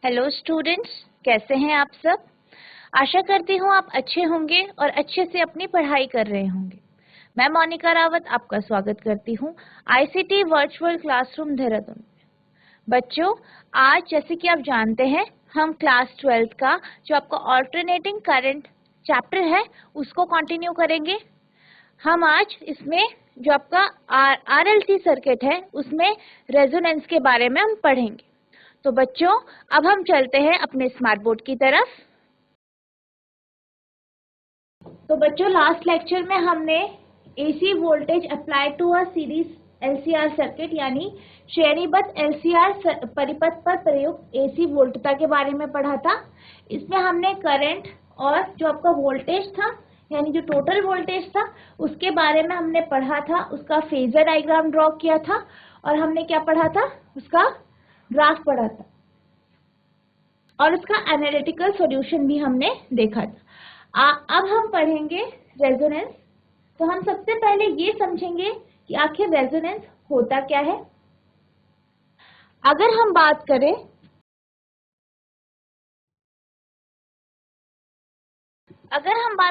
Hello students, कैसे हैं आप सब। आशा करती हूँ आप अच्छे होंगे और अच्छे से अपनी पढ़ाई कर रहे होंगे। मैं मोनिका रावत आपका स्वागत करती हूँ आईसीटी वर्चुअल क्लासरूम देहरादून। बच्चों, आज जैसे कि आप जानते हैं हम क्लास 12 का जो आपका ऑल्टरनेटिंग करंट चैप्टर है उसको कंटिन्यू करेंगे। हम आज इसमें जो आपका आरएलसी सर्किट है उसमें रेजोनेंस के बारे में हम पढ़ेंगे। तो बच्चों, अब हम चलते हैं अपने स्मार्ट बोर्ड की तरफ। तो बच्चों, लास्ट लेक्चर में हमने AC voltage apply to a series LCR circuit यानी श्रेणीबद्ध एलसीआर परिपथ पर प्रयुक्त एसी वोल्टता के बारे में पढ़ा था। इसमें हमने करंट और जो आपका वोल्टेज था यानी जो टोटल वोल्टेज था उसके बारे में हमने पढ़ा था, उसका फेजर डायग्राम ड्रॉ किया था और हमने क्या पढ़ा था, उसका ग्राफ पढ़ा था और उसका एनालिटिकल सॉल्यूशन भी हमने देखा था। अब हम पढ़ेंगे रेजोनेंस। तो हम सबसे पहले ये समझेंगे कि आखिर रेजोनेंस होता क्या है। अगर हम बात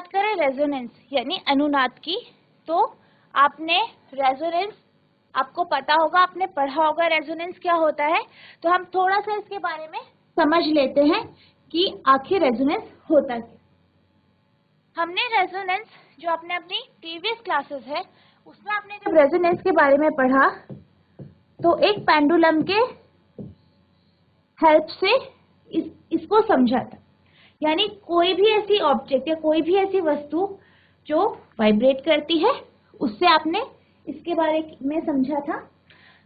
करें रेजोनेंस यानी अनुनाद की, तो आपने रेजोनेंस आपको पता होगा, आपने पढ़ा होगा रेजोनेंस क्या होता है। तो हम थोड़ा सा इसके बारे में समझ लेते हैं कि आखिर रेजोनेंस होता क्या। हमने रेजोनेंस जो आपने अपनी प्रीवियस क्लासेस है उसमें आपने जब रेजोनेंस के बारे में पढ़ा तो एक पेंडुलम के हेल्प से इसको समझा था। यानी कोई भी ऐसी ऑब्जेक्ट या कोई भी ऐसी वस्तु जो वाइब्रेट करती है उससे आपने इसके बारे में समझा था।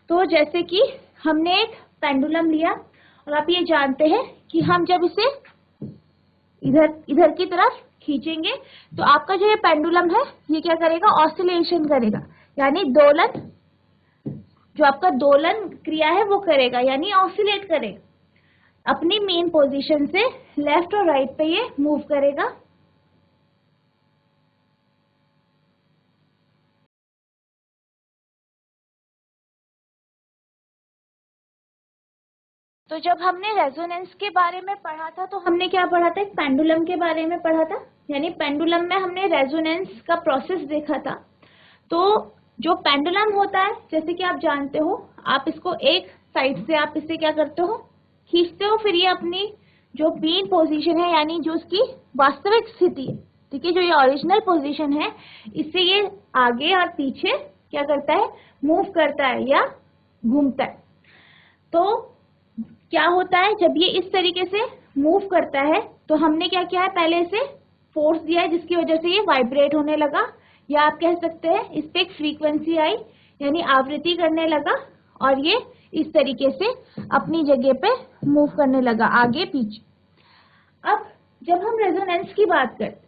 तो जैसे कि हमने एक पेंडुलम लिया और आप ये जानते हैं कि हम जब इसे इधर की तरफ खींचेंगे तो आपका जो ये पेंडुलम है ये क्या करेगा, ऑसिलेशन करेगा यानी दोलन, जो आपका दोलन क्रिया है वो करेगा यानी ऑसिलेट करेगा, अपनी मेन पोजीशन से लेफ्ट और राइट पे ये मूव करेगा। तो जब हमने रेजोनेंस के बारे में पढ़ा था तो हमने क्या पढ़ा था, एक पेंडुलम के बारे में पढ़ा था। यानी पेंडुलम में हमने रेजोनेंस का प्रोसेस देखा था। तो जो पेंडुलम होता है, जैसे कि आप जानते हो, आप इसको एक साइड से आप इसे क्या करते हो, खींचते हो, फिर ये अपनी जो मेन पोजीशन है यानी जो उसकी वास्तविक स्थिति है, ठीक है, जो ये ओरिजिनल पोजीशन है, इससे ये आगे और पीछे क्या करता है, मूव करता है या घूमता है। तो क्या होता है, जब ये इस तरीके से मूव करता है तो हमने क्या किया है, पहले इसे फोर्स दिया है जिसकी वजह से ये वाइब्रेट होने लगा, या आप कह सकते हैं इस पे एक फ्रीक्वेंसी आई यानी आवृत्ति करने लगा और ये इस तरीके से अपनी जगह पे मूव करने लगा आगे पीछे। अब जब हम रेजोनेंस की बात करते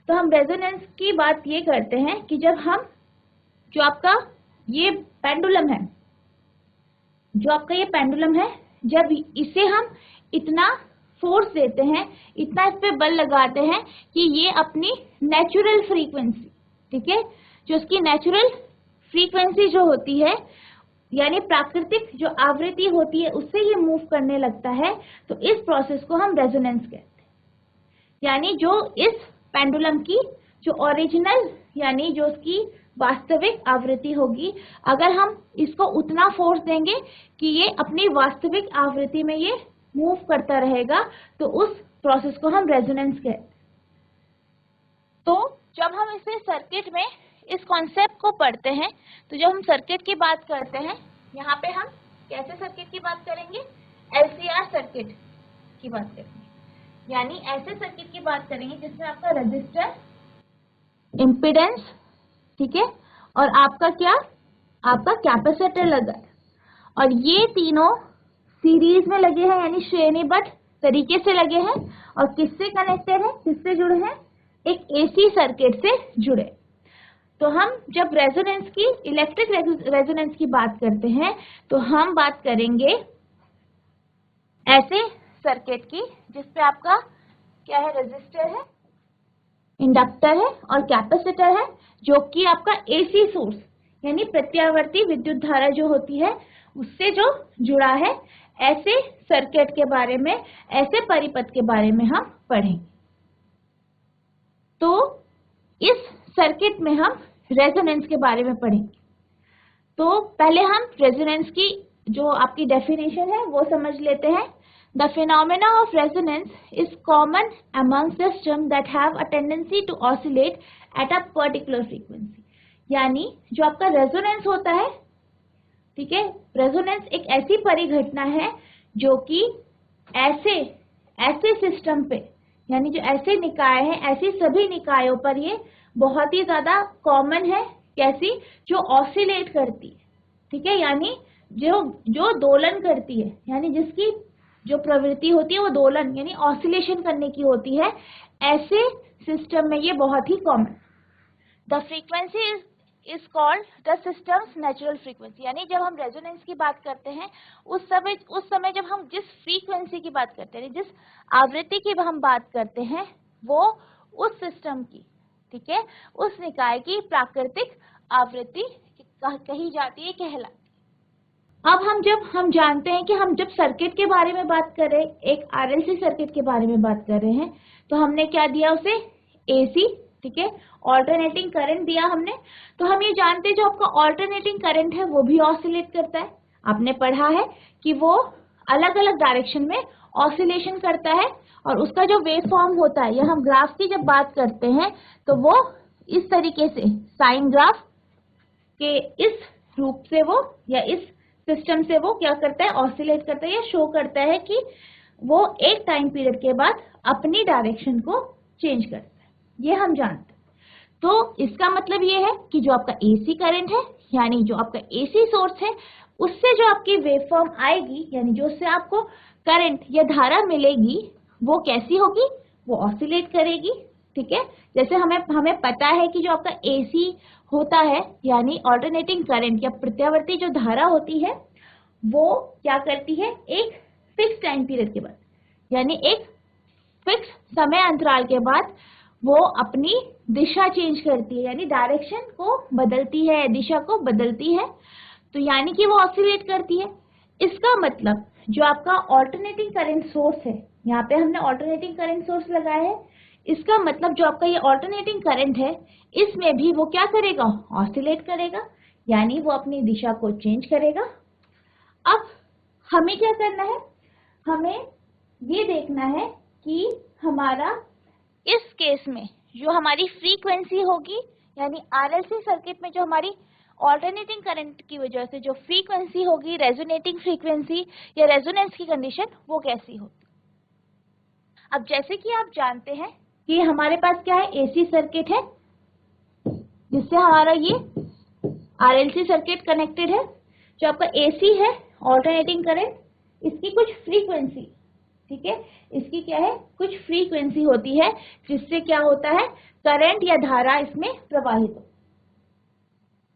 तो हम रेजोनेंस की बात ये करते हैं कि जब हम जो आपका ये पेंडुलम है, जो आपका ये पेंडुलम है, जब इसे हम इतना फोर्स देते हैं, इतना इस पे बल लगाते हैं कि ये अपनी नेचुरल फ्रीक्वेंसी, ठीक है, जो उसकी नेचुरल फ्रीक्वेंसी जो होती है यानी प्राकृतिक जो आवृत्ति होती है उससे ये मूव करने लगता है। तो इस प्रोसेस को हम रेजोनेंस कहते हैं। यानी जो इस पेंडुलम की जो ओरिजिनल यानी जो उसकी वास्तविक आवृत्ति होगी, अगर हम इसको उतना फोर्स देंगे कि ये अपनी वास्तविक आवृत्ति में ये मूव करता रहेगा, तो उस प्रोसेस को हम रेजोनेंस कहते हैं। तो जब हम इसे सर्किट में इस कॉन्सेप्ट को पढ़ते हैं, तो जब हम सर्किट की बात करते हैं, यहाँ पे हम कैसे सर्किट की बात करेंगे, एलसीआर सर्किट की बात करेंगे। यानी ऐसे सर्किट की बात करेंगे जिसमें आपका रजिस्टर, इम्पीडेंस, ठीक है, और आपका क्या, आपका कैपेसिटर लगा है और ये तीनों सीरीज में लगे हैं यानी श्रेणीबद्ध तरीके से लगे हैं और किससे कनेक्टेड है, किससे जुड़े हैं, एक एसी सर्किट से जुड़े। तो हम जब रेजोनेंस की, इलेक्ट्रिक रेजोनेंस की बात करते हैं तो हम बात करेंगे ऐसे सर्किट की जिसपे आपका क्या है, रजिस्टर है, इंडक्टर है और कैपेसिटर है, जो कि आपका एसी सोर्स यानी प्रत्यावर्ती विद्युत धारा जो होती है उससे जो जुड़ा है ऐसे सर्किट के बारे में, ऐसे परिपथ के बारे में हम पढ़ेंगे। तो इस सर्किट में हम रेजोनेंस के बारे में पढ़ेंगे। तो पहले हम रेजोनेंस की जो आपकी डेफिनेशन है वो समझ लेते हैं। The phenomena of resonance is common among systems that have a tendency to oscillate at a particular frequency. यानी जो आपका रेजोनेंस होता है, ठीक है, रेजोनेंस एक ऐसी परिघटना है जो कि ऐसे सिस्टम पे, यानी जो ऐसे निकाय हैं, ऐसी सभी निकायों पर ये बहुत ही ज्यादा कॉमन है। कैसी? जो ऑसिलेट करती है, ठीक है, यानी जो दोलन करती है, यानी जिसकी जो प्रवृत्ति होती है वो दोलन यानी ऑसिलेशन करने की होती है, ऐसे सिस्टम में ये बहुत ही common. The frequency is called the system's natural frequency, यानी जब हम रेजोनेंस की बात करते हैं उस समय जब हम जिस फ्रीक्वेंसी की बात करते हैं, जिस आवृत्ति की हम बात करते हैं, वो उस सिस्टम की, ठीक है, उस निकाय की प्राकृतिक आवृत्ति कही जाती है, कहलाती। अब हम जानते हैं कि हम जब सर्किट के बारे में बात कर रहे हैं, एक आरएलसी सर्किट के बारे में बात कर रहे हैं, तो हमने क्या दिया उसे? एसी, ठीक है, ऑल्टरनेटिंग करंट दिया हमने। तो हम ये जानते हैं जो आपका ऑल्टरनेटिंग करंट है वो भी ऑसिलेट करता है। आपने पढ़ा है कि वो अलग अलग डायरेक्शन में ऑसिलेशन करता है और उसका जो वेव फॉर्म होता है, या हम ग्राफ की जब बात करते हैं तो वो इस तरीके से साइन ग्राफ के इस रूप से वो, या इस सिस्टम से वो क्या करता है? ऑसिलेट करता है, या शो करता है कि वो एक टाइम पीरियड के बाद अपनी डायरेक्शन को चेंज करता है। ये हम जानते हैं। तो इसका मतलब ये है कि जो आपका एसी करंट है, यानी जो आपका एसी सोर्स है, उससे जो आपकी वेव फॉर्म आएगी, यानी जो उससे आपको करंट या धारा मिलेगी, वो कैसी होगी? वो ऑसिलेट करेगी, ठीक है। जैसे हमें पता है कि जो आपका एसी होता है, यानी ऑल्टरनेटिंग करंट या प्रत्यावर्ती जो धारा होती है, वो क्या करती है? एक फिक्स टाइम पीरियड के बाद, यानी एक फिक्स समय अंतराल के बाद वो अपनी दिशा चेंज करती है, यानी डायरेक्शन को बदलती है, दिशा को बदलती है। तो यानी कि वो ऑसिलेट करती है। इसका मतलब जो आपका ऑल्टरनेटिंग करंट सोर्स है, यहाँ पे हमने ऑल्टरनेटिंग करंट सोर्स लगाया है, इसका मतलब जो आपका ये ऑल्टरनेटिंग करंट है, इसमें भी वो क्या करेगा? ऑसिलेट करेगा, यानी वो अपनी दिशा को चेंज करेगा। अब हमें क्या करना है? हमें ये देखना है कि हमारा इस केस में जो हमारी फ्रीक्वेंसी होगी, यानी आरएलसी सर्किट में जो हमारी ऑल्टरनेटिंग करंट की वजह से जो फ्रीक्वेंसी होगी, रेजोनेटिंग फ्रीक्वेंसी या रेजोनेंस की कंडीशन, वो कैसी होगी। अब जैसे कि आप जानते हैं कि हमारे पास क्या है? एसी सर्किट है जिससे हमारा ये आरएलसी सर्किट कनेक्टेड है। जो आपका एसी है, ऑल्टरनेटिंग करंट, इसकी कुछ फ्रीक्वेंसी, ठीक है, इसकी क्या है? कुछ फ्रीक्वेंसी होती है जिससे क्या होता है? करंट या धारा इसमें प्रवाहित हो।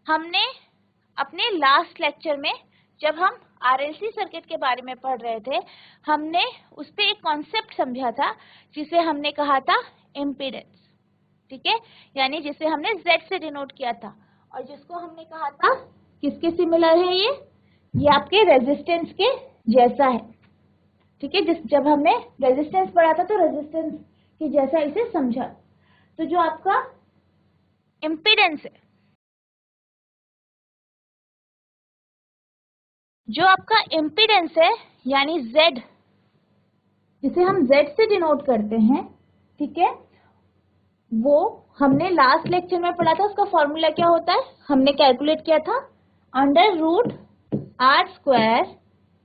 हमने अपने लास्ट लेक्चर में जब हम आरएलसी सर्किट के बारे में पढ़ रहे थे, हमने उस पर एक कॉन्सेप्ट समझा था जिसे हमने कहा था इम्पीडेंस, ठीक है, यानी जिसे हमने Z से डिनोट किया था, और जिसको हमने कहा था किसके सिमिलर है? ये आपके रेजिस्टेंस के जैसा है, ठीक है। जब हमने रेजिस्टेंस पढ़ा था तो रेजिस्टेंस के जैसा इसे समझा। तो जो आपका इम्पीडेंस है, जो आपका इम्पीडेंस है, यानी Z, जिसे हम Z से डिनोट करते हैं, ठीक है, वो हमने लास्ट लेक्चर में पढ़ा था। उसका फॉर्मूला क्या होता है? हमने कैलकुलेट किया था √R²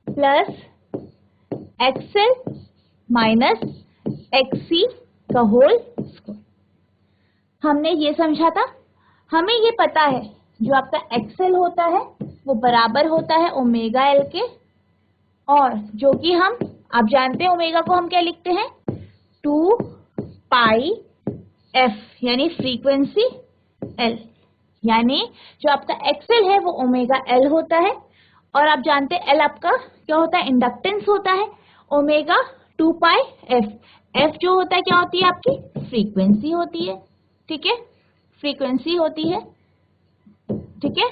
plus XL minus XC का होल स्क्वायर। हमने ये समझा था। हमें ये पता है जो आपका XL होता है वो बराबर होता है ओमेगा L के, और जो कि आप जानते हैं ओमेगा को हम क्या लिखते हैं? 2 पाई F, यानी फ्रीक्वेंसी L, यानी जो आपका XL है वो ओमेगा L होता है, और आप जानते हैं L आपका क्या होता है? इंडक्टेंस होता है। ओमेगा 2 पाई F, F जो होता है क्या होती है? आपकी फ्रीक्वेंसी होती है, ठीक है, फ्रीक्वेंसी होती है, ठीक है।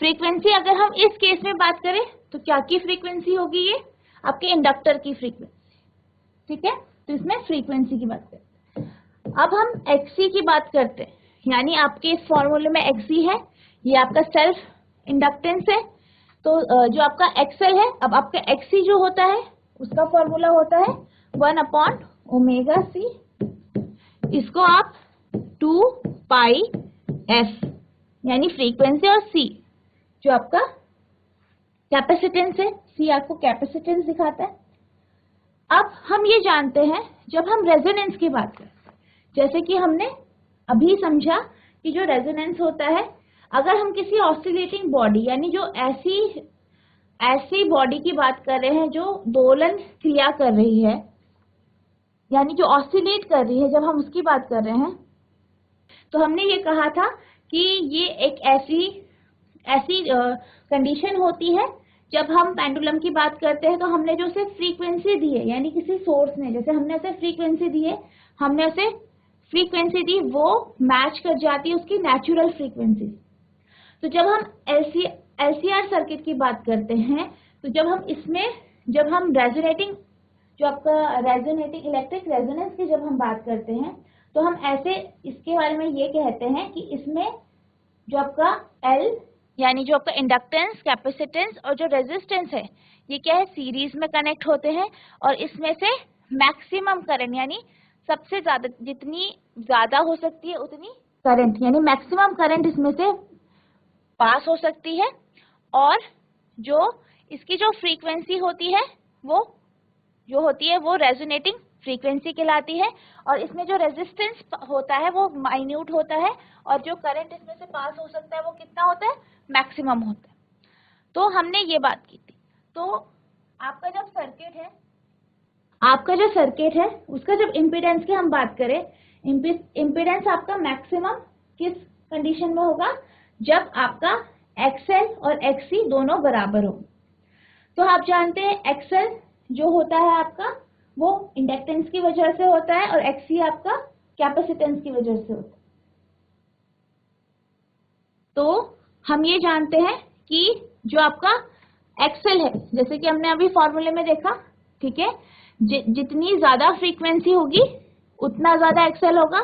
फ्रीक्वेंसी अगर हम इस केस में बात करें तो क्या की फ्रीक्वेंसी होगी? ये आपके इंडक्टर की फ्रीक्वेंसी, ठीक है। तो इसमें फ्रीक्वेंसी की बात करते हैं। अब हम एक्सी की बात करते हैं, यानी आपके इस फॉर्मूले में एक्सी है, ये आपका सेल्फ इंडक्टेंस है। तो जो आपका एक्सएल है, अब आपका एक्सी जो होता है उसका फॉर्मूला होता है 1/ωc, इसको आप 2πf यानी फ्रीक्वेंसी और सी जो आपका कैपेसिटेंस है, सी आपको कैपेसिटेंस दिखाता है। अब हम ये जानते हैं जब हम रेजोनेंस की बात करते हैं, जैसे कि हमने अभी समझा कि जो रेजोनेंस होता है, अगर हम किसी ऑसिलेटिंग बॉडी यानी जो ऐसी बॉडी की बात कर रहे हैं जो दोलन क्रिया कर रही है, यानी जो ऑसिलेट कर रही है, जब हम उसकी बात कर रहे हैं, तो हमने ये कहा था कि ये एक ऐसी कंडीशन होती है जब हम पेंडुलम की बात करते हैं, तो हमने जो उसे फ्रीक्वेंसी दी है, यानी किसी सोर्स ने, जैसे हमने उसे फ्रीक्वेंसी दी है, हमने उसे फ्रीक्वेंसी दी, वो मैच कर जाती है उसकी नेचुरल फ्रीक्वेंसी। तो जब हम एलसीआर सर्किट की बात करते हैं, तो जब हम रेजोनेटिंग, जो आपका रेजोनेटिंग इलेक्ट्रिक रेजोनेंस की जब हम बात करते हैं, तो हम ऐसे इसके बारे में ये कहते हैं कि इसमें जो आपका एल यानी जो आपका इंडक्टेंस, कैपेसिटेंस और जो रेजिस्टेंस है, ये क्या है, सीरीज में कनेक्ट होते हैं, और इसमें से मैक्सिमम करंट यानी सबसे ज्यादा, जितनी ज्यादा हो सकती है उतनी करंट, यानी मैक्सिमम करंट इसमें से पास हो सकती है। और जो इसकी जो फ्रीक्वेंसी होती है वो रेजोनेटिंग फ्रीक्वेंसी कहलाती है, और इसमें जो रेजिस्टेंस होता है वो माइन्यूट होता है, और जो करंट इसमें से पास हो सकता है वो कितना होता है, मैक्सिमम होता है। तो हमने ये बात की थी। तो आपका जो सर्किट है उसका जब इम्पीडेंस की हम बात करें, इम्पीडेंस आपका मैक्सिमम किस कंडीशन में होगा, जब आपका एक्सएल और एक्सी दोनों बराबर हो। तो आप जानते हैं एक्सएल जो होता है आपका वो इंडक्टेंस की वजह से होता है, और एक्सी आपका कैपेसिटेंस की वजह से होता है। तो हम ये जानते हैं कि जो आपका एक्सएल है, जैसे कि हमने अभी फॉर्मूले में देखा, ठीक है, जितनी ज्यादा फ्रीक्वेंसी होगी उतना ज्यादा एक्सएल होगा,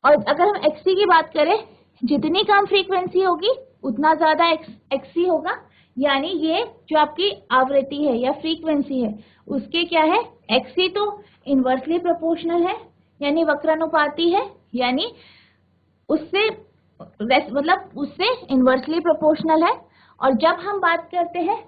और अगर हम एक्सी की बात करें, जितनी कम फ्रीक्वेंसी होगी उतना ज्यादा एक्सी होगा। यानी ये जो आपकी आवृत्ति है या फ्रीक्वेंसी है उसके क्या है, एक्सी तो इनवर्सली प्रोपोर्शनल है, यानी वक्रानुपाती है, यानी उससे इनवर्सली प्रोपोर्शनल है। और जब हम बात करते हैं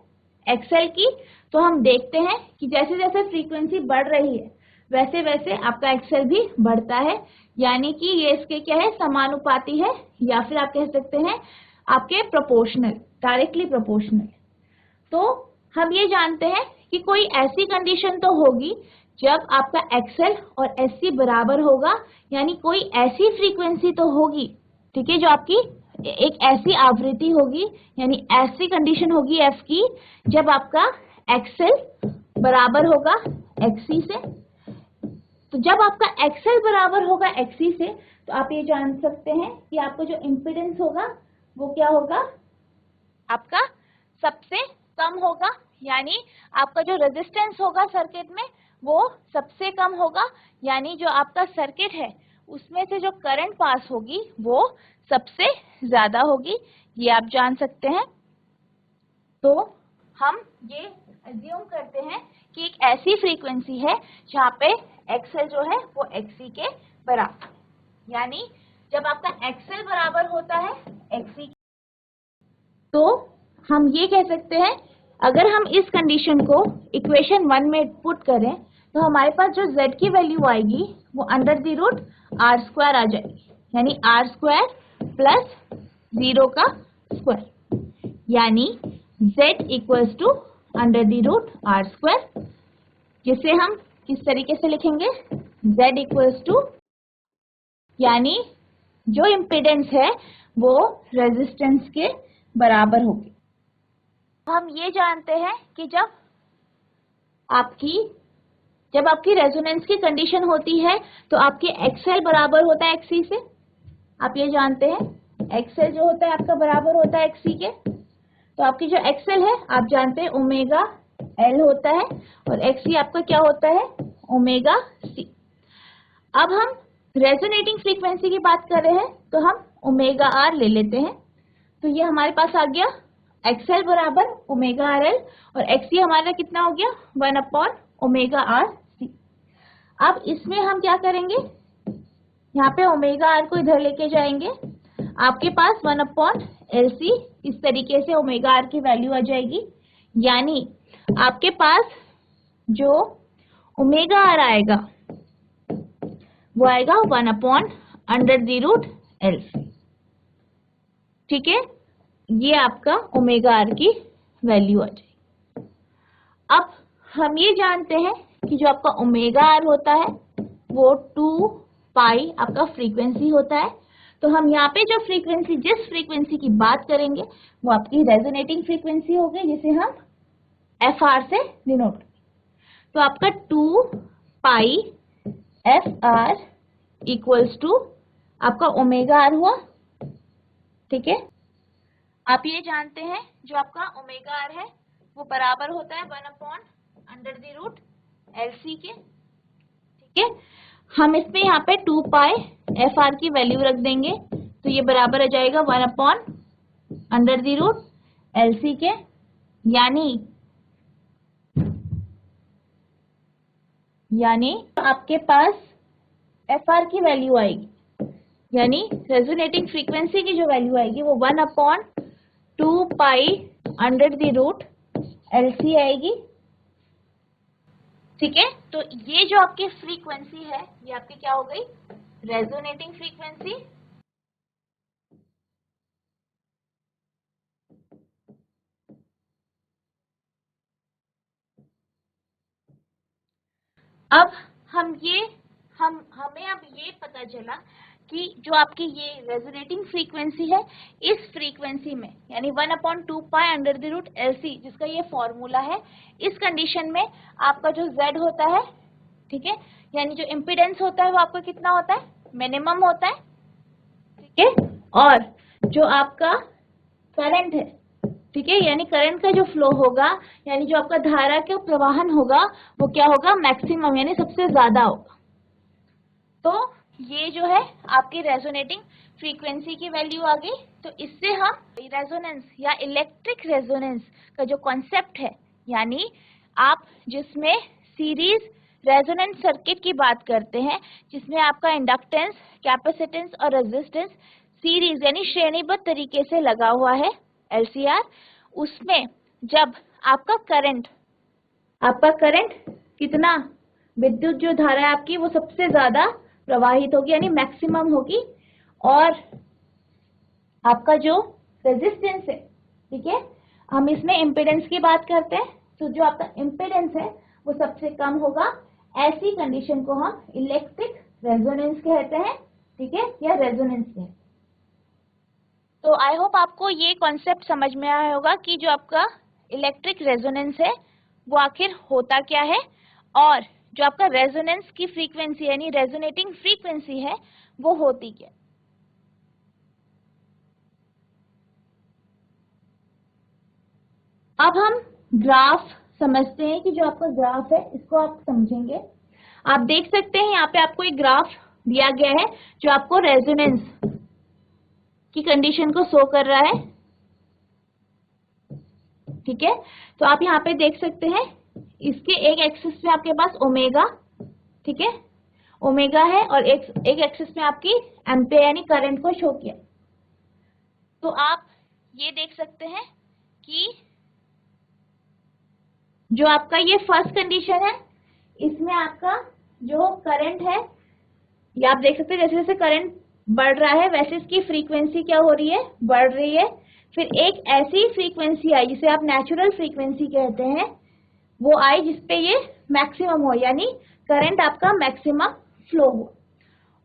एक्सएल की, तो हम देखते हैं कि जैसे जैसे फ्रीक्वेंसी बढ़ रही है वैसे वैसे आपका एक्सएल भी बढ़ता है, यानी कि ये इसके क्या है, समानुपाती है, या फिर आप कह सकते हैं आपके प्रोपोर्शनल, डायरेक्टली प्रोपोर्शनल। तो हम ये जानते हैं कि कोई ऐसी कंडीशन तो होगी जब आपका एक्सएल और एससी बराबर होगा, यानी कोई ऐसी फ्रीक्वेंसी तो होगी, ठीक है, जो आपकी एक ऐसी आवृत्ति होगी, यानी ऐसी कंडीशन होगी एफ की, जब आपका एक्सएल बराबर होगा एक्सी से। तो जब आपका एक्सएल बराबर होगा एक्सी से, तो आप ये जान सकते हैं कि आपका जो इम्पीडेंस होगा वो क्या होगा, आपका सबसे कम होगा, यानी आपका जो रेजिस्टेंस होगा सर्किट में वो सबसे कम होगा, यानी जो आपका सर्किट है उसमें से जो करंट पास होगी वो सबसे ज्यादा होगी, ये आप जान सकते हैं। तो हम ये अज्यूम करते हैं कि एक ऐसी फ्रीक्वेंसी है जहाँ पे एक्सएल जो है वो एक्सी के बराबर, यानी जब आपका एक्सएल बराबर होता है एक्सी, तो हम ये कह सकते हैं, अगर हम इस कंडीशन को इक्वेशन 1 में पुट करें, तो हमारे पास जो z की वैल्यू आएगी वो √r² आ जाएगी, यानी r² प्लस 0 का स्क्वायर, यानी z = √r², जिसे हम किस तरीके से लिखेंगे, z यानी जो इम्पीडेंस है वो रेजिस्टेंस के बराबर होगी। हम ये जानते हैं कि जब आपकी रेजोनेंस की कंडीशन होती है तो आपके एक्सएल बराबर होता है एक्सी से, आप ये जानते हैं एक्सएल जो होता है आपका बराबर होता है एक्सी के। तो आपकी जो एक्सएल है आप जानते हैं ओमेगा एल होता है और एक्ससी आपका क्या होता है ओमेगा सी। अब हम रेजोनेटिंग फ्रीक्वेंसी की बात कर रहे हैं तो हम ओमेगा आर ले लेते हैं। तो ये हमारे पास आ गया एक्सएल बराबर ओमेगा आर एल और एक्ससी हमारा कितना हो गया 1 अपॉन ओमेगा आर सी। अब इसमें हम क्या करेंगे, यहाँ पे ओमेगा आर को इधर लेके जाएंगे, आपके पास 1 अपॉन एल सी, इस तरीके से ओमेगा आर की वैल्यू आ जाएगी। यानी आपके पास जो ओमेगा आर आएगा वो आएगा 1 upon under the root L C. ठीक है, ये आपका ओमेगा आर की वैल्यू आ जाएगी। अब हम ये जानते हैं कि जो आपका ओमेगा आर होता है वो 2 पाई आपका फ्रीक्वेंसी होता है। तो हम यहाँ पे जो फ्रीक्वेंसी, जिस फ्रीक्वेंसी की बात करेंगे वो आपकी रेजोनेटिंग फ्रीक्वेंसी होगी, जिसे हम एफ आर से डिनोट करेंगे। तो आपका 2 pi F are equals to आपका ओमेगा आर हुआ। ठीक है, आप ये जानते हैं जो आपका ओमेगा आर है वो बराबर होता है 1 upon under the root L C के। ठीक है, हम इसमें यहाँ पे 2 पाई एफ आर की वैल्यू रख देंगे तो ये बराबर आ जाएगा 1 upon under the root L C के। यानी आपके पास एफ आर की वैल्यू आएगी, यानी रेजोनेटिंग फ्रीक्वेंसी की जो वैल्यू आएगी वो 1 upon 2 pi under the root L C आएगी। ठीक है, तो ये जो आपकी फ्रीक्वेंसी है ये आपकी क्या हो गई रेजोनेटिंग फ्रीक्वेंसी। अब हमें अब ये पता चला कि जो आपकी ये रेजोनेटिंग फ्रीक्वेंसी है, इस फ्रीक्वेंसी में यानी 1 upon 2 pi under the root L C, जिसका ये फॉर्मूला है, इस कंडीशन में आपका जो Z होता है, ठीक है, यानी जो इम्पिडेंस होता है वो आपका कितना होता है मिनिमम होता है। ठीक है, और जो आपका करंट है, ठीक है, यानी करंट का जो फ्लो होगा, यानी जो आपका धारा का प्रवाहन होगा वो क्या होगा मैक्सिमम, यानी सबसे ज्यादा होगा। तो ये जो है आपकी रेजोनेटिंग फ्रीक्वेंसी की वैल्यू आ गई। तो इससे हम रेजोनेंस या इलेक्ट्रिक रेजोनेंस का जो कॉन्सेप्ट है, यानी आप जिसमें सीरीज रेजोनेंस सर्किट की बात करते हैं, जिसमें आपका इंडक्टेंस, कैपेसिटेंस और रेजिस्टेंस सीरीज यानी श्रेणीबद्ध तरीके से लगा हुआ है LCR, उसमें जब आपका करंट कितना, विद्युत जो धारा है आपकी वो सबसे ज्यादा प्रवाहित होगी यानी मैक्सिमम होगी, और आपका जो रेजिस्टेंस है, ठीक है, हम इसमें इम्पिडेंस की बात करते हैं, तो जो आपका इम्पिडेंस है वो सबसे कम होगा। ऐसी कंडीशन को हम इलेक्ट्रिक रेजोनेंस कहते हैं। ठीक है, या रेजोनेंस कहते हैं। तो आई होप आपको ये कॉन्सेप्ट समझ में आया होगा कि जो आपका इलेक्ट्रिक रेजोनेंस है वो आखिर होता क्या है, और जो आपका रेजोनेंस की फ्रीक्वेंसी यानी रेजोनेटिंग फ्रीक्वेंसी है वो होती क्या। अब हम ग्राफ समझते हैं कि जो आपका ग्राफ है इसको आप समझेंगे। आप देख सकते हैं यहाँ पे आपको एक ग्राफ दिया गया है जो आपको रेजोनेंस की कंडीशन को शो कर रहा है। ठीक है, तो आप यहाँ पे देख सकते हैं इसके एक एक्सिस में आपके पास ओमेगा, ठीक है, ओमेगा है, और एक एक्सिस में आपकी एम्पेयर यानी करंट को शो किया। तो आप ये देख सकते हैं कि जो आपका ये फर्स्ट कंडीशन है इसमें आपका जो करंट है, ये आप देख सकते हैं जैसे जैसे करंट बढ़ रहा है वैसे इसकी फ्रीक्वेंसी क्या हो रही है, बढ़ रही है। फिर एक ऐसी फ्रीक्वेंसी आई जिसे आप नेचुरल फ्रीक्वेंसी कहते हैं, वो आई जिसपे ये मैक्सिमम हो, यानी करंट आपका मैक्सिमम फ्लो हो।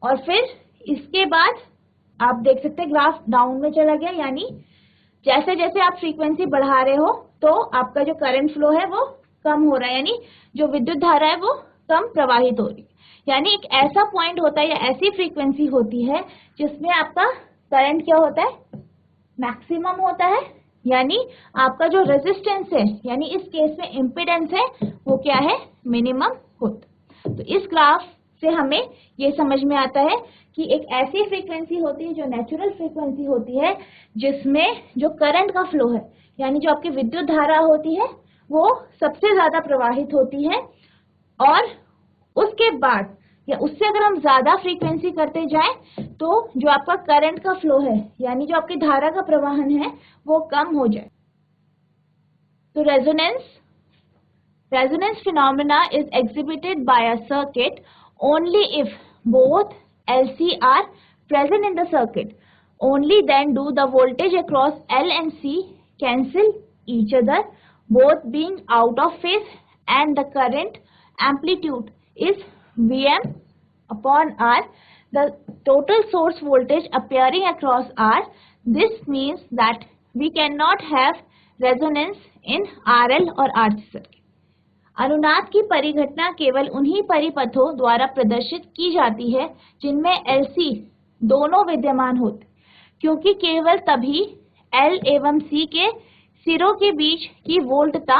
और फिर इसके बाद आप देख सकते हैं ग्राफ डाउन में चला गया, यानी जैसे जैसे आप फ्रीक्वेंसी बढ़ा रहे हो तो आपका जो करंट फ्लो है वो कम हो रहा है, यानी जो विद्युत धारा है वो कम प्रवाहित हो रही है। यानी एक ऐसा पॉइंट होता है या ऐसी फ्रीक्वेंसी होती है जिसमें आपका करंट क्या होता है मैक्सिमम होता है, यानी आपका जो रेजिस्टेंस है, यानी इस केस में इम्पीडेंस है, वो क्या है, मिनिमम होता। तो इस ग्राफ से हमें ये समझ में आता है कि एक ऐसी फ्रीक्वेंसी होती है जो नेचुरल फ्रीक्वेंसी होती है, जिसमें जो करंट का फ्लो है, यानी जो आपकी विद्युत धारा होती है, वो सबसे ज्यादा प्रवाहित होती है। और उसके बाद या उससे अगर हम ज्यादा फ्रीक्वेंसी करते जाएं तो जो आपका करंट का फ्लो है, यानी जो आपकी धारा का प्रवाहन है, वो कम हो जाए। तो resonance phenomena is exhibited by a circuit only if both LC are present in the circuit. Only then do the voltage across L and C cancel each other, both being out of phase, and the current amplitude is Vm upon R, the total source voltage appearing across R. This means that we cannot have resonance in RL or RC circuit. अनुनाद की परिघटना केवल उन्हीं परिपथों द्वारा प्रदर्शित की जाती है जिनमें LC दोनों विद्यमान होते, क्योंकि केवल तभी L एवं C के सिरों के बीच की वोल्टता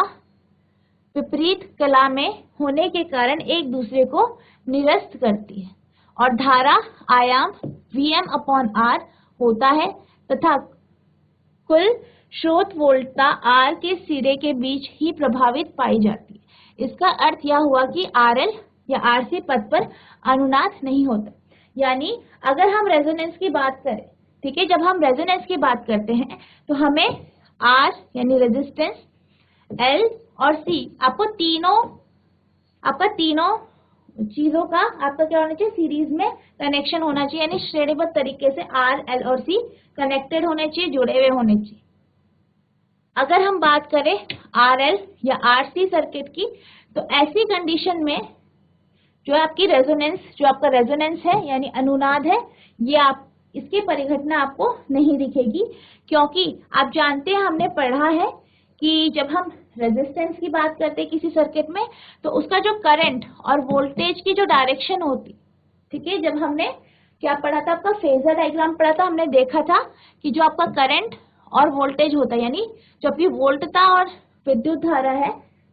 विपरीत कला में होने के कारण एक दूसरे को निरस्त करती है और धारा आयाम Vm अपॉन R होता है तथा कुल स्रोत वोल्टता R के सिरे के बीच ही प्रभावित पाई जाती है। इसका अर्थ यह हुआ कि RL या RC पथ पर अनुनाद नहीं होता। यानी अगर हम रेजोनेंस की बात करें, ठीक है, जब हम रेजोनेंस की बात करते हैं तो हमें R यानी रेजिस्टेंस, L और C आपका तीनों चीजों का आपका क्या होना चाहिए, सीरीज में कनेक्शन होना चाहिए, यानी श्रेणीबद्ध तरीके से R, L और C कनेक्टेड होने चाहिए, जुड़े हुए होने चाहिए। अगर हम बात करें RL या RC सर्किट की, तो ऐसी कंडीशन में जो आपकी रेजोनेंस, जो आपका रेजोनेंस है यानी अनुनाद है, ये आप इसकी परिघटना आपको नहीं दिखेगी, क्योंकि आप जानते हैं, हमने पढ़ा है कि जब हम रेजिस्टेंस की बात करते हैं किसी सर्किट में, तो उसका जो करंट और वोल्टेज की जो डायरेक्शन होती, ठीक है, जब हमने क्या पढ़ा था, आपका फेजर डायग्राम पढ़ा था, हमने देखा था कि जो आपका करंट और वोल्टेज होता है, यानी जो आपकी वोल्टता और विद्युत धारा है,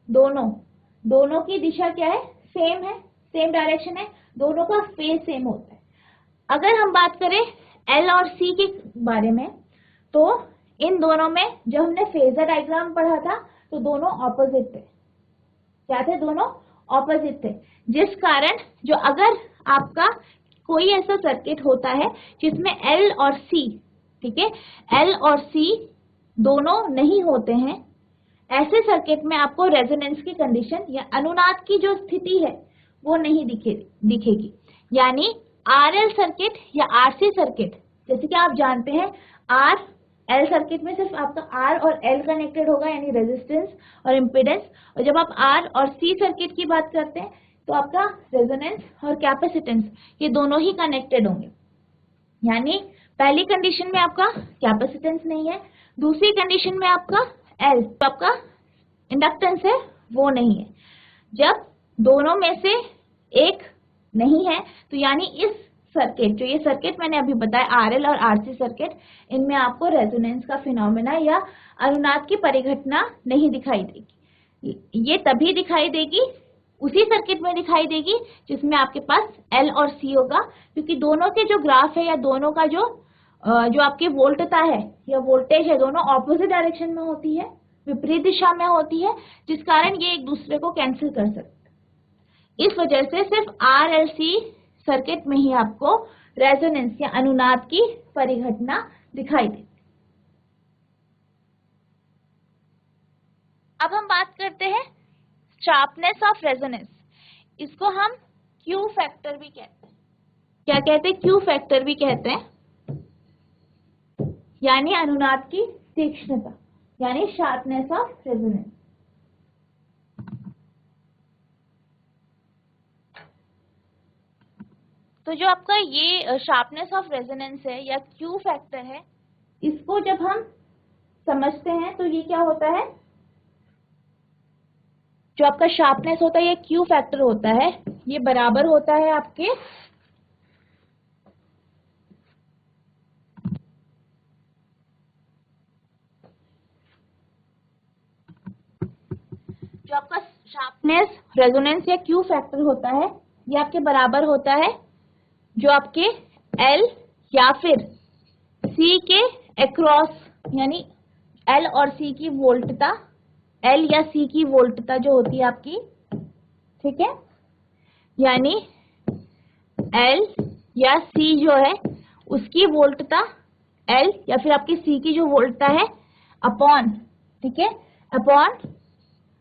दोनों की दिशा क्या है, सेम है, सेम डायरेक्शन है, दोनों का फेज सेम होता है। अगर हम बात करें L और C के बारे में, तो इन दोनों में जब हमने फेजर डायग्राम पढ़ा था तो दोनों ऑपोजिट थे। क्या थे, दोनों ऑपोजिट थे, जिस कारण जो अगर आपका कोई ऐसा सर्किट होता है जिसमें L और C, ठीक है, L और C दोनों नहीं होते हैं, ऐसे सर्किट में आपको रेजोनेंस की कंडीशन या अनुनाद की जो स्थिति है वो नहीं दिखेगी। यानी RL सर्किट या RC सर्किट, जैसे कि आप जानते हैं RL सर्किट में सिर्फ आपका R और L कनेक्टेड होगा, यानी रेजिस्टेंस और इम्पीडेंस, और जब आप R और C सर्किट की बात करते हैं तो आपका रेजोनेंस और कैपेसिटेंस ये दोनों ही कनेक्टेड होंगे। यानी पहली कंडीशन में आपका कैपेसिटेंस नहीं है, दूसरी कंडीशन में आपका L, तो आपका इंडक्टेंस है वो नहीं है। जब दोनों में से एक नहीं है तो यानी इस सर्किट, जो ये सर्किट मैंने अभी बताया RL और RC सर्किट, इनमें आपको रेजोनेंस का फिनोमेना या अनुनाद की परिघटना नहीं दिखाई देगी। ये तभी दिखाई देगी, उसी सर्किट में दिखाई देगी जिसमें आपके पास L और C होगा, क्योंकि दोनों के जो ग्राफ है या दोनों का जो आपकी वोल्टता है या वोल्टेज है, दोनों ऑपोजिट डायरेक्शन में होती है, विपरीत दिशा में होती है, जिस कारण ये एक दूसरे को कैंसिल कर सकते हैं। इस वजह से सिर्फ RLC सर्किट में ही आपको रेजोनेंस या अनुनाद की परिघटना दिखाई देती। अब हम बात करते हैं शार्पनेस ऑफ रेजोनेंस। इसको हम Q फैक्टर भी कहते हैं। क्या कहते हैं, Q फैक्टर भी कहते हैं, यानी अनुनाद की तीक्ष्णता, यानी शार्पनेस ऑफ रेजोनेंस। तो जो आपका ये शार्पनेस ऑफ रेजोनेंस है या Q फैक्टर है, इसको जब हम समझते हैं तो ये क्या होता है, जो आपका शार्पनेस होता है, ये Q फैक्टर होता है, ये बराबर होता है आपके जो आपका शार्पनेस, रेजोनेंस या क्यू फैक्टर होता है, ये आपके बराबर होता है जो आपके एल या फिर सी के अक्रॉस, यानी एल और सी की वोल्टता, एल या सी की वोल्टता जो होती है आपकी, ठीक है, यानी एल या सी जो है उसकी वोल्टता, एल या फिर आपकी सी की जो वोल्टता है अपॉन, ठीक है, अपॉन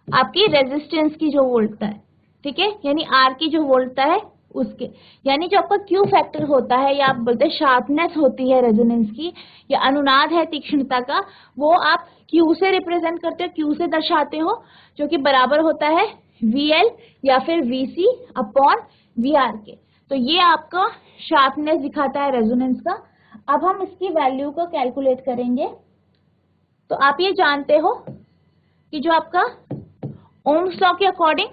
आपकी रेजिस्टेंस की जो वोल्टता है, ठीक है, यानी आर की जो वोल्टता है उसके, यानी जो आपका क्यू फैक्टर होता है या आप बोलते हैं शार्पनेस होती है रेजोनेंस की, या अनुनाद है तीक्ष्णता का, वो आप क्यू से रिप्रेजेंट करते हो, क्यू से दर्शाते हो, जो कि बराबर होता है VL या फिर VC अपॉन VR के। तो ये आपका शार्पनेस दिखाता है रेजोनेंस का। अब हम इसकी वैल्यू को कैलकुलेट करेंगे। तो आप ये जानते हो कि जो आपका ओम्स लॉ के according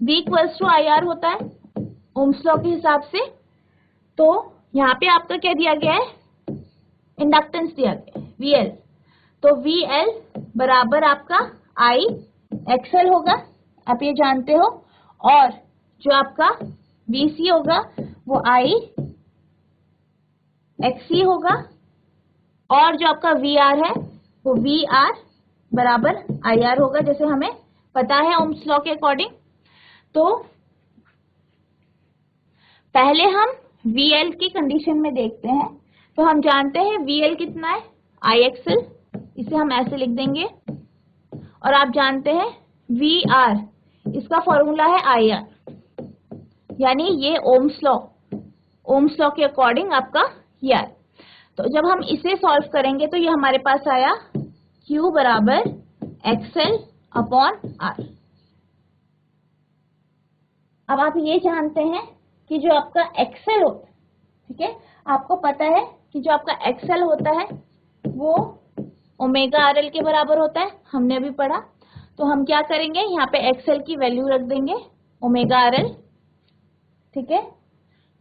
V equals to IR होता है ओम्स लॉ के हिसाब से। तो यहाँ पे आपका क्या दिया गया है, इंडक्टेंस दिया गया है VL। तो VL बराबर आपका I XL होगा, आप ये जानते हो, और जो आपका VC होगा वो I XC होगा, और जो आपका VR है वो VR बराबर IR होगा, जैसे हमें पता है ओम्स लॉ के अकॉर्डिंग। तो पहले हम VL की कंडीशन में देखते हैं। तो हम जानते हैं VL कितना है, IXL, इसे हम ऐसे लिख देंगे, और आप जानते हैं VR, इसका फॉर्मूला है IR, यानी ये ओम्स लॉ के अकॉर्डिंग आपका ये आया। तो जब हम इसे सॉल्व करेंगे तो ये हमारे पास आया Q बराबर XL अपॉन R। अब आप ये जानते हैं कि जो आपका XL होता है, ठीक है, आपको पता है कि जो आपका XL होता है वो ओमेगा RL के बराबर होता है, हमने अभी पढ़ा। तो हम क्या करेंगे, यहाँ पे XL की वैल्यू रख देंगे ओमेगा RL, ठीक है,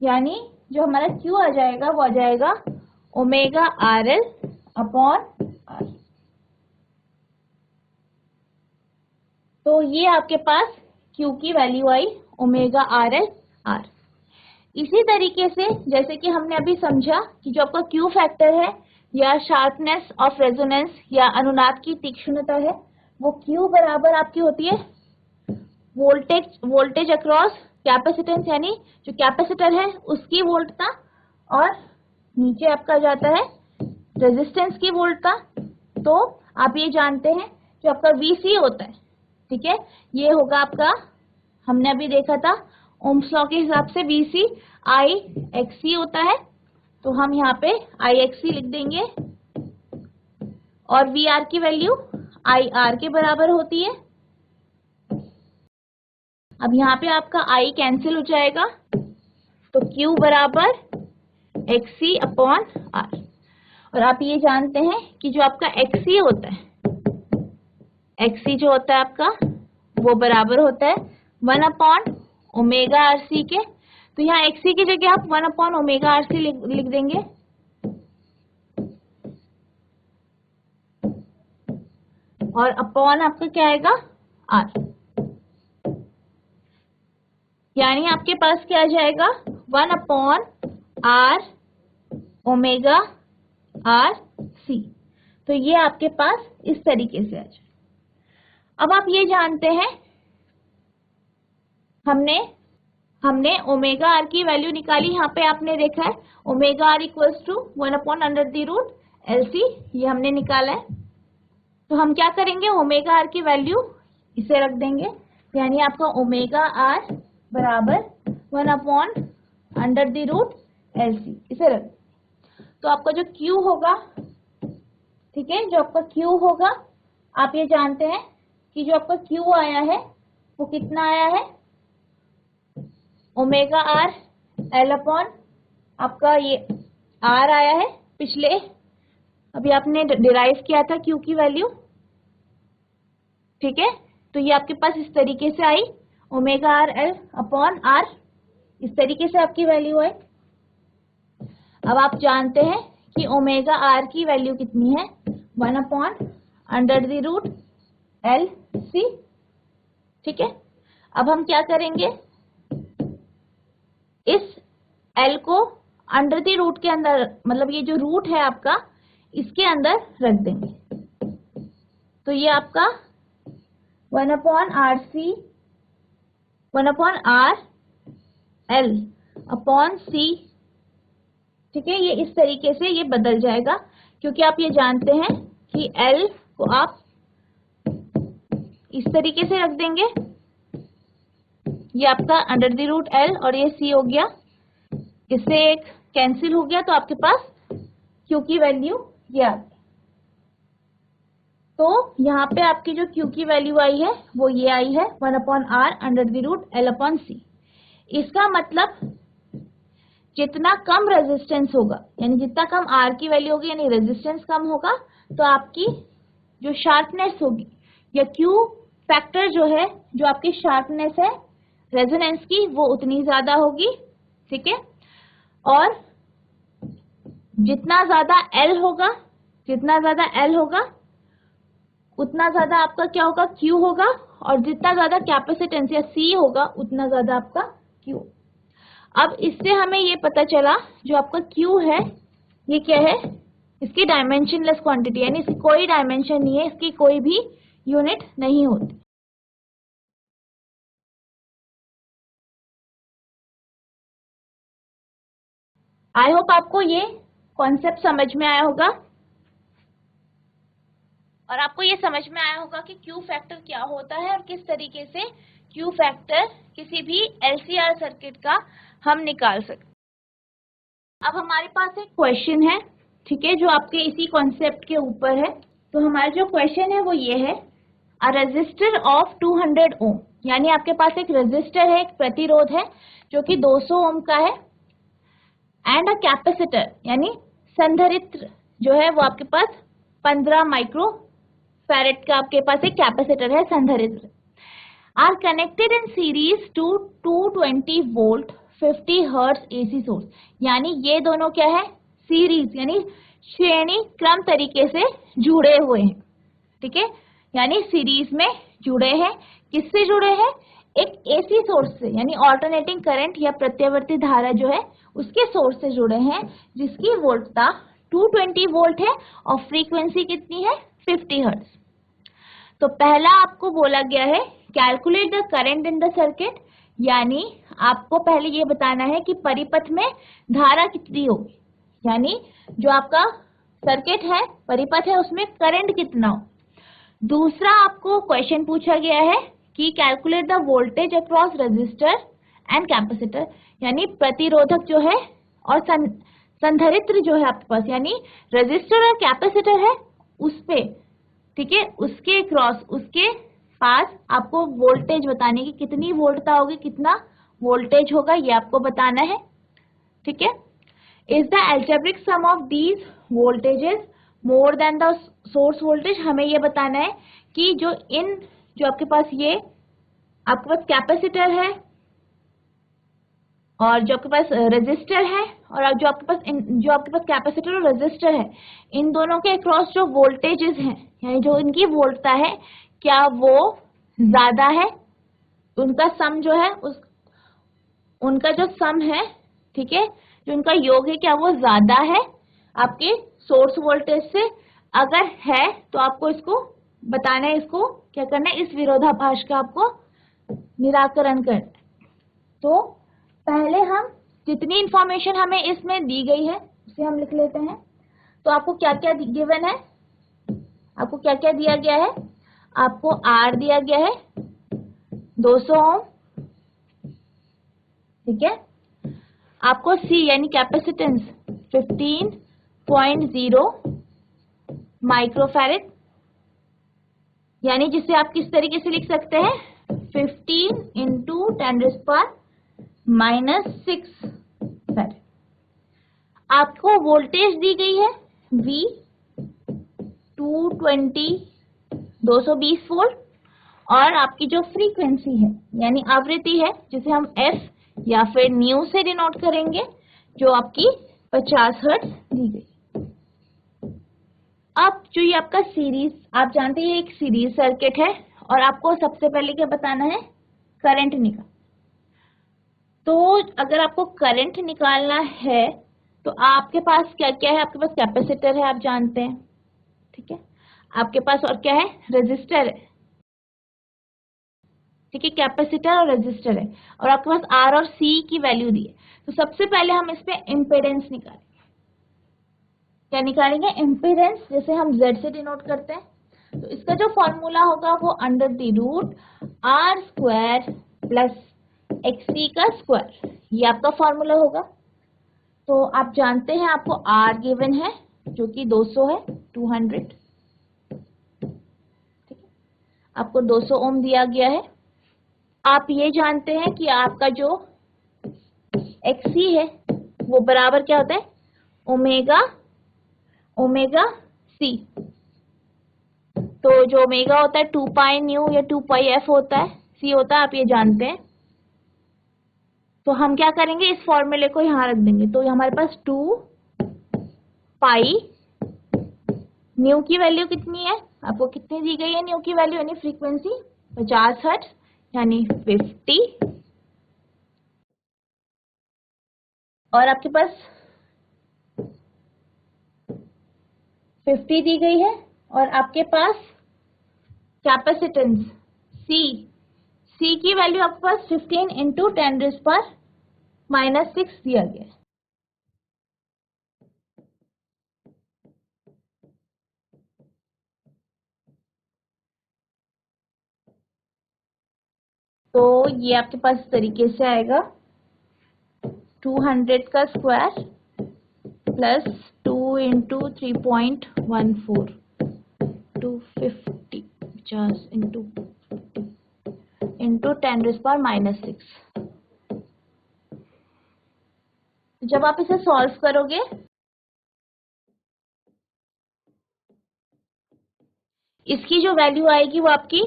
यानी जो हमारा Q आ जाएगा वो आ जाएगा ओमेगा RL अपॉन R। तो ये आपके पास Q की वैल्यू आई ओमेगा RL R। इसी तरीके से जैसे कि हमने अभी समझा कि जो आपका Q फैक्टर है या शार्पनेस ऑफ रेजोनेंस या अनुनाद की तीक्ष्णता है, वो Q बराबर आपकी होती है वोल्टेज अक्रॉस कैपेसिटेंस, यानी जो कैपेसिटर है उसकी वोल्टता, और नीचे आपका जाता है रेजिस्टेंस की वोल्टता। तो आप ये जानते हैं जो आपका VC होता है, ठीक है, ये होगा आपका, हमने अभी देखा था ओम्स लॉ के हिसाब से VC IXC होता है। तो हम यहाँ पे IXC लिख देंगे, और VR की वैल्यू IR के बराबर होती है। अब यहाँ पे आपका I कैंसिल हो जाएगा, तो Q बराबर XC अपॉन R। और आप ये जानते हैं कि जो आपका XC होता है, XC जो होता है आपका वो बराबर होता है 1 अपॉन ओमेगा RC के। तो यहाँ XC की जगह आप 1 अपॉन ओमेगा RC लिख देंगे, और अपॉन आपका क्या आएगा R, यानी आपके पास क्या आ जाएगा 1 अपॉन R ओमेगा RC। तो ये आपके पास इस तरीके से आ जाए। अब आप ये जानते हैं, हमने ओमेगा R की वैल्यू निकाली, यहाँ पे आपने देखा है omega R equals to 1 upon under the root LC, ये हमने निकाला है। तो हम क्या करेंगे, ओमेगा R की वैल्यू इसे रख देंगे, यानी आपका ओमेगा R बराबर 1 upon under the root LC, इसे रख। तो आपका जो Q होगा, ठीक है, जो आपका Q होगा, आप ये जानते हैं कि जो आपका Q आया है वो कितना आया है, ओमेगा R L अपॉन आपका ये R आया है, पिछले अभी आपने डिराइव किया था Q की वैल्यू, ठीक है। तो ये आपके पास इस तरीके से I omega R L upon R, इस तरीके से आपकी वैल्यू आई। अब आप जानते हैं कि ओमेगा R की वैल्यू कितनी है, 1 upon under the root L C. ठीक है, अब हम क्या करेंगे, इस एल को अंडर द रूट के अंदर, मतलब ये जो रूट है आपका इसके अंदर रख देंगे। तो ये आपका 1/RC 1/RL अपॉन सी। ठीक है, ये इस तरीके से ये बदल जाएगा, क्योंकि आप ये जानते हैं कि L को आप इस तरीके से रख देंगे, ये आपका अंडर द रूट L और ये C हो गया, इससे एक कैंसिल हो गया, तो आपके पास Q की वैल्यू ये आ गई। तो यहाँ पे आपकी जो Q की वैल्यू आई है वो ये आई है 1/R under the root L upon C। इसका मतलब जितना कम रेजिस्टेंस होगा, यानी जितना कम R की वैल्यू होगी, यानी रेजिस्टेंस कम होगा, तो आपकी जो शार्पनेस होगी या Q फैक्टर जो है, जो आपकी शार्पनेस है रेजोनेंस की, वो उतनी ज्यादा होगी। ठीक है, और जितना ज्यादा L होगा, जितना ज्यादा L होगा उतना ज्यादा आपका क्या होगा, Q होगा, और जितना ज्यादा कैपेसिटेंस या C होगा उतना ज्यादा आपका Q। अब इससे हमें ये पता चला जो आपका Q है ये क्या है, इसकी डायमेंशनलेस क्वांटिटी, यानी इसकी कोई डायमेंशन नहीं है, इसकी कोई भी यूनिट नहीं होती। आई होप आपको ये कॉन्सेप्ट समझ में आया होगा, और आपको ये समझ में आया होगा कि Q फैक्टर क्या होता है और किस तरीके से Q फैक्टर किसी भी LCR सर्किट का हम निकाल सकते। अब हमारे पास एक क्वेश्चन है, ठीक है, जो आपके इसी कॉन्सेप्ट के ऊपर है। तो हमारा जो क्वेश्चन है वो ये है, अ रेजिस्टर ऑफ 200 ओम, यानी आपके पास एक रेजिस्टर है, एक प्रतिरोध है जो कि 200 ओम का है, एंड अ कैपेसिटर यानी संधारित्र जो है वो आपके पास 15 माइक्रो फैरेड का आपके पास एक कैपेसिटर है, संधारित्र, are connected in series to 220 volt 50 hertz AC source. यानी ये दोनों क्या है, सीरीज यानी श्रेणी क्रम तरीके से जुड़े हुए हैं। ठीक है, यानी सीरीज में जुड़े हैं। किससे जुड़े हैं, एक एसी सोर्स से, यानी ऑल्टरनेटिंग करंट या प्रत्यावर्ती धारा जो है उसके सोर्स से जुड़े हैं, जिसकी वोल्टता 220 वोल्ट है और फ्रीक्वेंसी कितनी है, 50 हर्ट्ज। तो पहला आपको बोला गया है calculate the current in the circuit, यानी आपको पहले ये बताना है कि परिपथ में धारा कितनी होगी, यानी जो आपका सर्किट है, परिपथ है, उसमें करंट कितना हो। दूसरा आपको क्वेश्चन पूछा गया है कि calculate the voltage across resistor and capacitor, यानी प्रतिरोधक जो है और संधारित्र जो है आपके पास, यानी रेजिस्टर और कैपेसिटर है उस पे, ठीक है, उसके क्रॉस, उसके पास आपको वोल्टेज बताने की, कितनी वोल्टता होगी, कितना वोल्टेज होगा, ये आपको बताना है। ठीक है, is the algebraic sum of these voltages more than the source voltage, हमें ये बताना है कि जो आपके पास ये आपके पास कैपेसिटर है और जो आपके पास रेजिस्टर है, और जो आपके पास कैपेसिटर और रेजिस्टर है, इन दोनों के अक्रॉस जो वोल्टेजेस हैं, यानी जो इनकी वोल्टता है, क्या वो ज्यादा है, उनका सम जो है, उनका जो सम है, ठीक है, जो उनका योग है, क्या वो ज्यादा है आपके सोर्स वोल्टेज से। अगर है तो आपको इसको बताना है, इसको क्या करना है, इस विरोधाभास का आपको निराकरण करना है। तो पहले हम जितनी इंफॉर्मेशन हमें इसमें दी गई है उसे हम लिख लेते हैं। तो आपको क्या क्या गिवन है, आपको क्या क्या दिया गया है, आपको R दिया गया है 200 ओम, ठीक है, आपको C यानी कैपेसिटेंस 15.0 माइक्रोफैरेड, यानी जिसे आप किस तरीके से लिख सकते हैं, 15 इंटू 10⁻⁻⁶ फैरेड। आपको वोल्टेज दी गई है V 220 वोल्ट, और आपकी जो फ्रीक्वेंसी है यानी आवृत्ति है, जिसे हम F या फिर न्यू से डिनोट करेंगे, जो आपकी 50 हर्ट्ज दी गई। अब जो ये आपका सीरीज, आप जानते हैं ये एक सीरीज सर्किट है और आपको सबसे पहले क्या बताना है, करंट निकाल। तो अगर आपको करंट निकालना है तो आपके पास क्या क्या है, आपके पास कैपेसिटर है, आप जानते हैं, ठीक है। आपके पास और क्या है, रेजिस्टर है, ठीक है, कैपेसिटर और रेजिस्टर है, और आपके पास आर और सी की वैल्यू दी है। तो सबसे पहले हम इस पे इम्पीडेंस निकालेंगे। क्या निकालेंगे, इम्पीडेंस, जैसे हम Z से डिनोट करते हैं। तो इसका जो फॉर्मूला होगा वो under the root R square plus XC का स्क्वायर, ये आपका फॉर्मूला होगा। तो आप जानते हैं आपको R गिवन है जो कि 200 है, 200, ठीक है, आपको 200 ओम दिया गया है। आप ये जानते हैं कि आपका जो एक्सी है वो बराबर क्या होता है, ओमेगा सी। तो जो ओमेगा होता है 2 पाई न्यू या 2 पाई एफ होता है, सी होता है, आप ये जानते हैं। तो हम क्या करेंगे, इस फॉर्मूले को यहां रख देंगे। तो हमारे पास 2 पाई, न्यू की वैल्यू कितनी है, आपको कितनी दी गई है न्यू की वैल्यू, यानी फ्रीक्वेंसी 50 हर्ट्ज यानी 50, और आपके पास 50 दी गई है, और आपके पास कैपेसिटेंस सी की वैल्यू आपके पास 15 इंटू 10⁻⁻6 दिया गया है। तो ये आपके पास इस तरीके से आएगा, 200 का स्क्वायर प्लस 2 इंटू 3.14, 250, 50 इंटू 10⁻⁻6। जब आप इसे सॉल्व करोगे, इसकी जो वैल्यू आएगी वो आपकी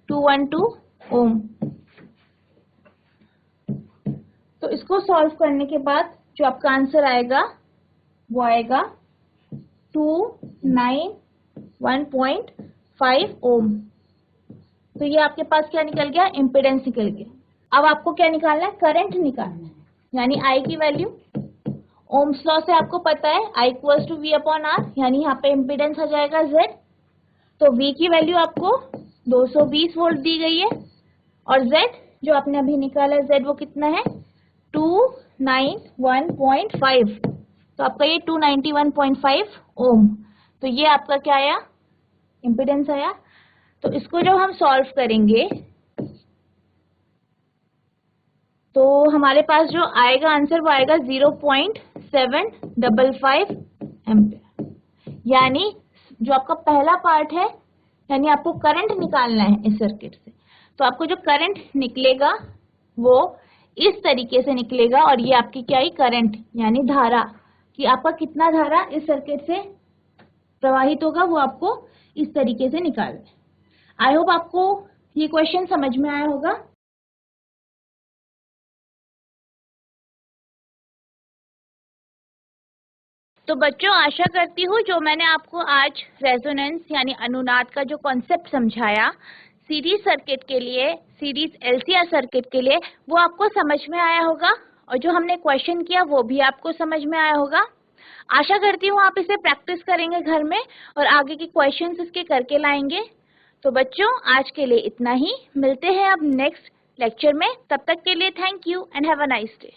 212 ओम। तो इसको सॉल्व करने के बाद जो आपका आंसर आएगा वो आएगा 291.5 ओम। तो ये आपके पास क्या निकल गया, इम्पीडेंस निकल गया। अब आपको क्या निकालना है, करंट निकालना है, यानी आई की वैल्यू। ओम्स लॉ से आपको पता है I equals to V upon R, यानी यहाँ पे इम्पीडेंस आ जाएगा Z। तो V की वैल्यू आपको 220 वोल्ट दी गई है, और Z जो आपने अभी निकाला है Z वो कितना है, 291.5। तो आपका ये 291.5 ओम। तो ये आपका क्या आया, इम्पीडेंस आया। तो इसको जब हम सॉल्व करेंगे तो हमारे पास जो आएगा आंसर वो आएगा 0.755 एम्पीयर। यानी जो आपका पहला पार्ट है, यानी आपको करंट निकालना है इस सर्किट से, तो आपको जो करंट निकलेगा वो इस तरीके से निकलेगा, और ये आपकी क्या है, करंट यानी धारा, कि आपका कितना धारा इस सर्किट से प्रवाहित होगा वो आपको इस तरीके से निकालना है। आई होप आपको ये क्वेश्चन समझ में आया होगा। तो बच्चों, आशा करती हूँ जो मैंने आपको आज रेजोनेंस यानी अनुनाद का जो कॉन्सेप्ट समझाया सीरीज सर्किट के लिए, सीरीज एलसीआर सर्किट के लिए, वो आपको समझ में आया होगा, और जो हमने क्वेश्चन किया वो भी आपको समझ में आया होगा। आशा करती हूँ आप इसे प्रैक्टिस करेंगे घर में और आगे के क्वेश्चंस इसके करके लाएंगे। तो बच्चों, आज के लिए इतना ही, मिलते हैं अब नेक्स्ट लेक्चर में। तब तक के लिए thank you and have a nice day.